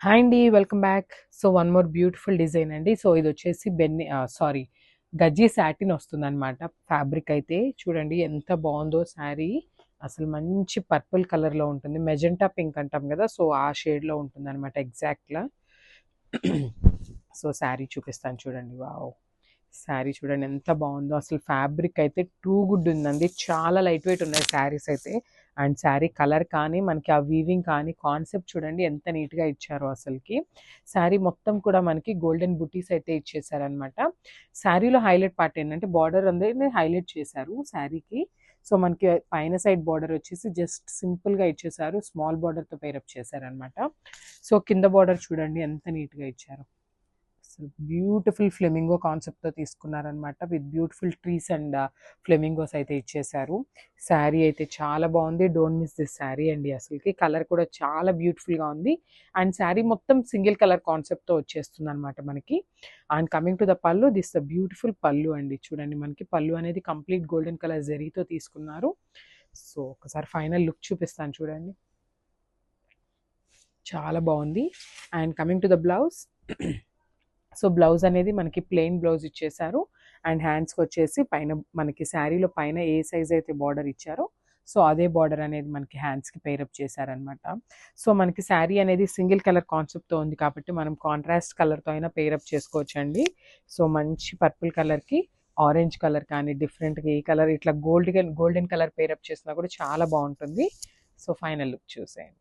Hi అండి, welcome back. So one more beautiful design అండి. So ఇది వచ్చేసి సారీ గజ్జి సాటిన్ వస్తుందన్నమాట. ఫ్యాబ్రిక్ అయితే చూడండి ఎంత బాగుందో శారీ. అసలు మంచి పర్పుల్ కలర్లో ఉంటుంది, మెజెంటా పింక్ అంటాం కదా, సో ఆ షేడ్లో ఉంటుంది అనమాట ఎగ్జాక్ట్గా. సో శారీ చూపిస్తాను చూడండి. వావ్, శారీ చూడండి ఎంత బాగుందో. అసలు ఫ్యాబ్రిక్ అయితే టూ గుడ్ ఉందండి, చాలా లైట్ వెయిట్ ఉన్నాయి శారీస్ అయితే. అండ్ శారీ కలర్ కానీ మనకి ఆ వీవింగ్ కానీ కాన్సెప్ట్ చూడండి ఎంత నీట్గా ఇచ్చారో అసలుకి. శారీ మొత్తం కూడా మనకి గోల్డెన్ బుటీస్ అయితే ఇచ్చేసారనమాట. శారీలో హైలైట్ పార్ట్ ఏంటంటే బార్డర్ అందరినీ హైలైట్ చేశారు శారీకి. సో మనకి పైన సైడ్ బార్డర్ వచ్చేసి జస్ట్ సింపుల్గా ఇచ్చేసారు, స్మాల్ బార్డర్తో పేరప్ చేశారనమాట. సో కింద బార్డర్ చూడండి ఎంత నీట్గా ఇచ్చారు. అసలు బ్యూటిఫుల్ ఫ్లెమింగో కాన్సెప్ట్తో తీసుకున్నారనమాట, with beautiful trees and flamingos అయితే ఇచ్చేసారు. శారీ అయితే చాలా బాగుంది, డోంట్ మిస్ దిస్ శారీ అండి. అసలుకి కలర్ కూడా చాలా బ్యూటిఫుల్గా ఉంది. అండ్ శారీ మొత్తం సింగిల్ కలర్ కాన్సెప్ట్తో వచ్చేస్తుంది అనమాట మనకి. అండ్ కమింగ్ టు ద పళ్ళు, దిస్ ద బ్యూటిఫుల్ పళ్ళు అండి. చూడండి మనకి పళ్ళు అనేది కంప్లీట్ గోల్డెన్ కలర్ జరీతో తీసుకున్నారు. సో ఒకసారి ఫైనల్ లుక్ చూపిస్తాను చూడండి, చాలా బాగుంది. And coming to the blouse, so blouse అనేది మనకి ప్లెయిన్ బ్లౌజ్ ఇచ్చేసారు. అండ్ హ్యాండ్స్కి వచ్చేసి పైన మనకి శారీలో పైన ఏ సైజ్ అయితే బార్డర్ ఇచ్చారో సో అదే బార్డర్ అనేది మనకి హ్యాండ్స్కి పేరప్ చేశారనమాట. సో మనకి శారీ అనేది సింగిల్ కలర్ కాన్సెప్ట్తో ఉంది కాబట్టి మనం కాంట్రాస్ట్ కలర్తో అయినా పేరప్ చేసుకోవచ్చండి. సో మంచి పర్పుల్ కలర్కి ఆరెంజ్ కలర్ కానీ డిఫరెంట్గా ఈ కలర్ ఇట్లా గోల్డెన్ కలర్ పేరప్ చేసినా కూడా చాలా బాగుంటుంది. సో ఫైనల్ లుక్ చూసేయండి.